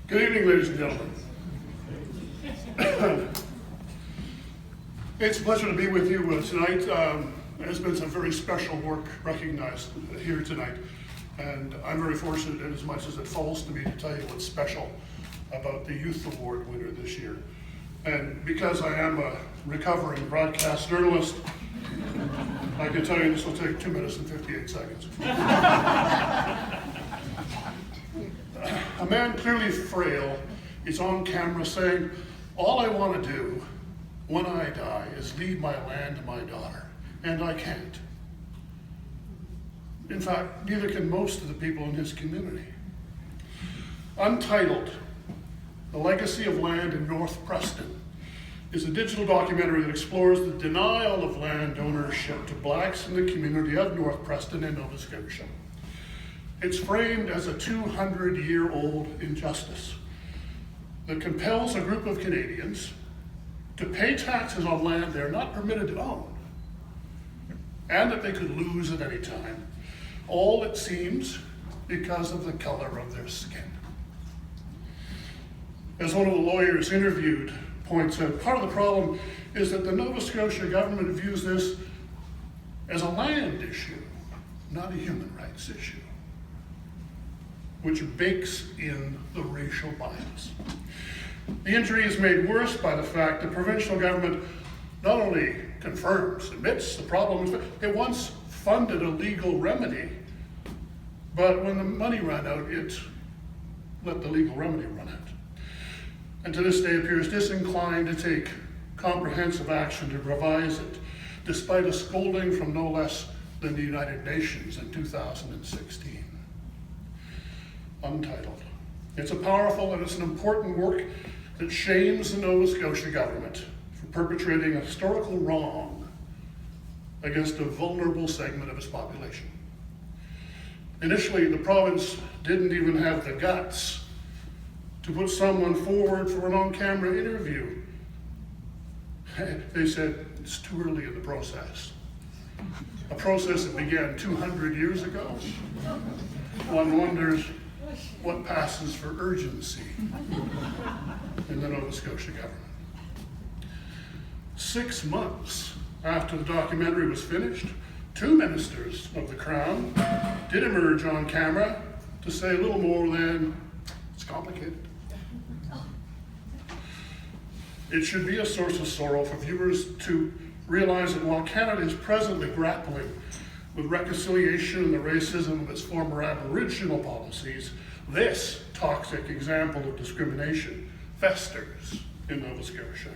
Good evening, ladies and gentlemen. It's a pleasure to be with you tonight. There's been some very special work recognized here tonight, and I'm very fortunate in as much as it falls to me to tell you what's special about the Youth Award winner this year. And because I am a recovering broadcast journalist, I can tell you this will take 2 minutes and 58 seconds. A man clearly frail is on camera saying, "All I want to do when I die is leave my land to my daughter, and I can't." In fact, neither can most of the people in his community. Untitled, The Legacy of Land in North Preston, is a digital documentary that explores the denial of land ownership to blacks in the community of North Preston in Nova Scotia. It's framed as a 200-year-old injustice that compels a group of Canadians to pay taxes on land they're not permitted to own, and that they could lose at any time, all, it seems, because of the color of their skin. As one of the lawyers interviewed points out, part of the problem is that the Nova Scotia government views this as a land issue, not a human rights issue, which bakes in the racial bias. The injury is made worse by the fact that provincial government not only confirms, admits the problem, it once funded a legal remedy, but when the money ran out, it let the legal remedy run out. And to this day appears disinclined to take comprehensive action to revise it, despite a scolding from no less than the United Nations in 2016. Untitled. It's a powerful and it's an important work that shames the Nova Scotia government for perpetrating a historical wrong against a vulnerable segment of its population. Initially, the province didn't even have the guts to put someone forward for an on-camera interview. They said it's too early in the process. A process that began 200 years ago. One wonders what passes for urgency in the Nova Scotia government. 6 months after the documentary was finished, 2 ministers of the Crown did emerge on camera to say a little more than, "It's complicated." It should be a source of sorrow for viewers to realize that while Canada is presently grappling with reconciliation and the racism of its former Aboriginal policies, this toxic example of discrimination festers in Nova Scotia.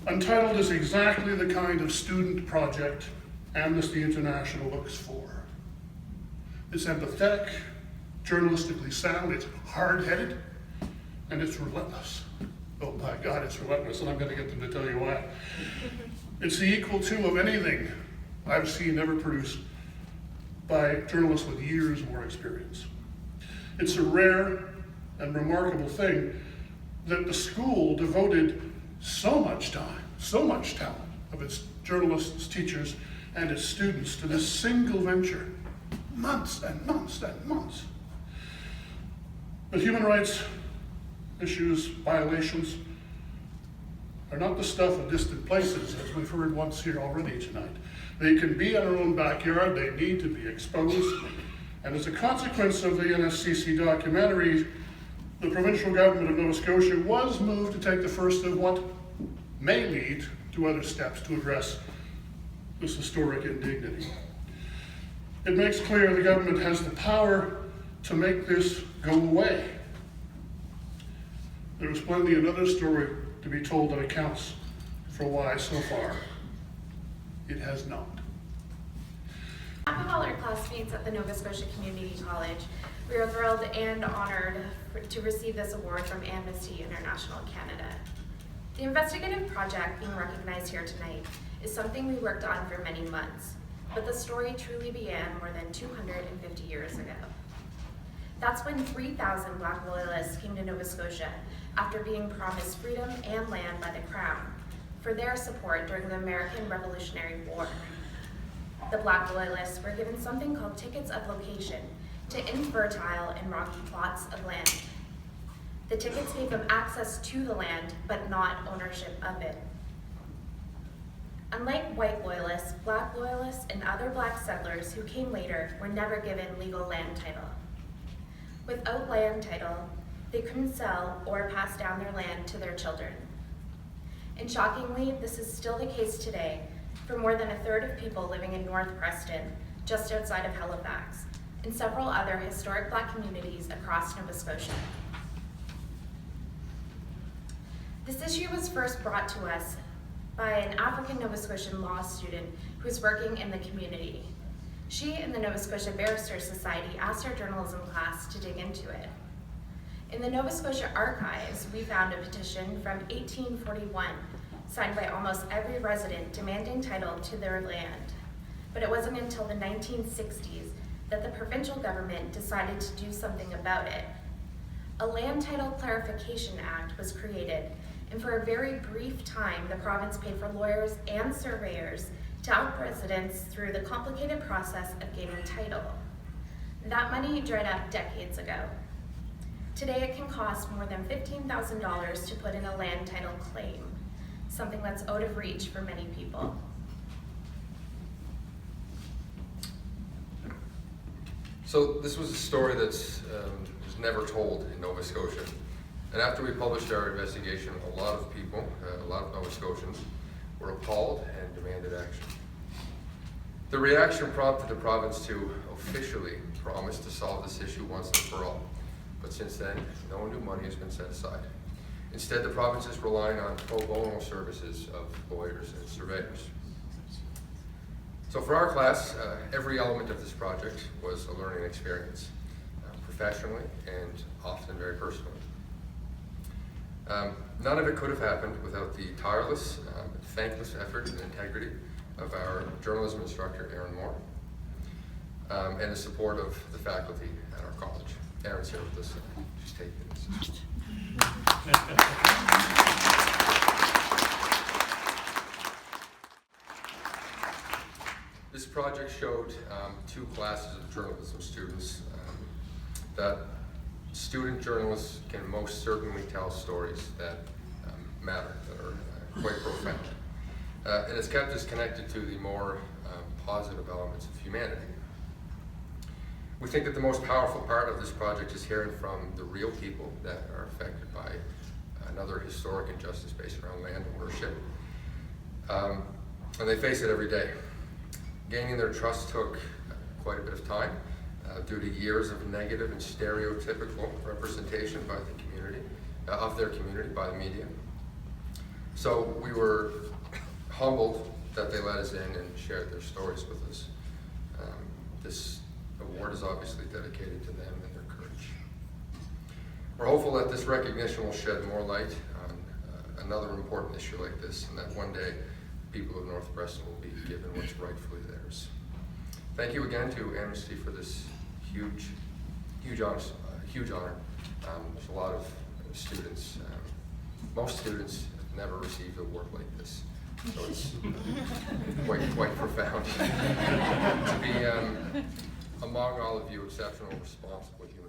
Untitled is exactly the kind of student project Amnesty International looks for. It's empathetic, journalistically sound, it's hard-headed, and it's relentless. Oh my God, it's relentless, and I'm going to get them to tell you why. It's the equal to of anything I've seen ever produced by journalists with years more experience. It's a rare and remarkable thing that the school devoted so much time, so much talent of its journalists, teachers, and its students to this single venture, months and months and months. But human rights issues, violations, are not the stuff of distant places, as we've heard once here already tonight. They can be in our own backyard, they need to be exposed, and as a consequence of the NSCC documentary, the provincial government of Nova Scotia was moved to take the first of what may lead to other steps to address this historic indignity. It makes clear the government has the power to make this go away. There is plenty another story to be told that accounts for why so far it has not. On behalf of all our classmates at the Nova Scotia Community College, we are thrilled and honored to receive this award from Amnesty International Canada. The investigative project being recognized here tonight is something we worked on for many months, but the story truly began more than 250 years ago. That's when 3,000 Black Loyalists came to Nova Scotia after being promised freedom and land by the Crown for their support during the American Revolutionary War. The Black Loyalists were given something called tickets of location to infertile and rocky plots of land. The tickets gave them access to the land, but not ownership of it. Unlike white loyalists, black loyalists and other black settlers who came later were never given legal land title. Without land title, they couldn't sell or pass down their land to their children. And shockingly, this is still the case today for more than a third of people living in North Preston, just outside of Halifax, and several other historic black communities across Nova Scotia. This issue was first brought to us by an African Nova Scotian law student who was working in the community. She and the Nova Scotia Barristers Society asked our journalism class to dig into it. In the Nova Scotia archives, we found a petition from 1841 signed by almost every resident demanding title to their land. But it wasn't until the 1960s that the provincial government decided to do something about it. A Land Title Clarification Act was created, and for a very brief time, the province paid for lawyers and surveyors to help residents through the complicated process of gaining title. That money dried up decades ago. Today it can cost more than $15,000 to put in a land title claim, something that's out of reach for many people. So this was a story that was never told in Nova Scotia. And after we published our investigation, a lot of people, a lot of Nova Scotians, were appalled and demanded action. The reaction prompted the province to officially promise to solve this issue once and for all. But since then, no new money has been set aside. Instead, the province is relying on pro bono services of lawyers and surveyors. So for our class, every element of this project was a learning experience, professionally and often very personally. None of it could have happened without the tireless, thankless effort and integrity of our journalism instructor, Erin Moore, and the support of the faculty at our college. Erin's here with us. She's taking this. This project showed two classes of journalism students that student journalists can most certainly tell stories that matter, that are quite profound. And it's kept us connected to the more positive elements of humanity. We think that the most powerful part of this project is hearing from the real people that are affected by another historic injustice based around land ownership. And they face it every day. Gaining their trust took quite a bit of time due to years of negative and stereotypical representation by the community, of their community by the media. So we were humbled that they let us in and shared their stories with us. This award is obviously dedicated to them and their courage. We're hopeful that this recognition will shed more light on another important issue like this, and that one day people of North Preston will be given what's rightfully theirs. Thank you again to Amnesty for this huge honor. There's a lot of students, most students have never received an award like this, so it's quite profound to be among all of you exceptional, responsible humans.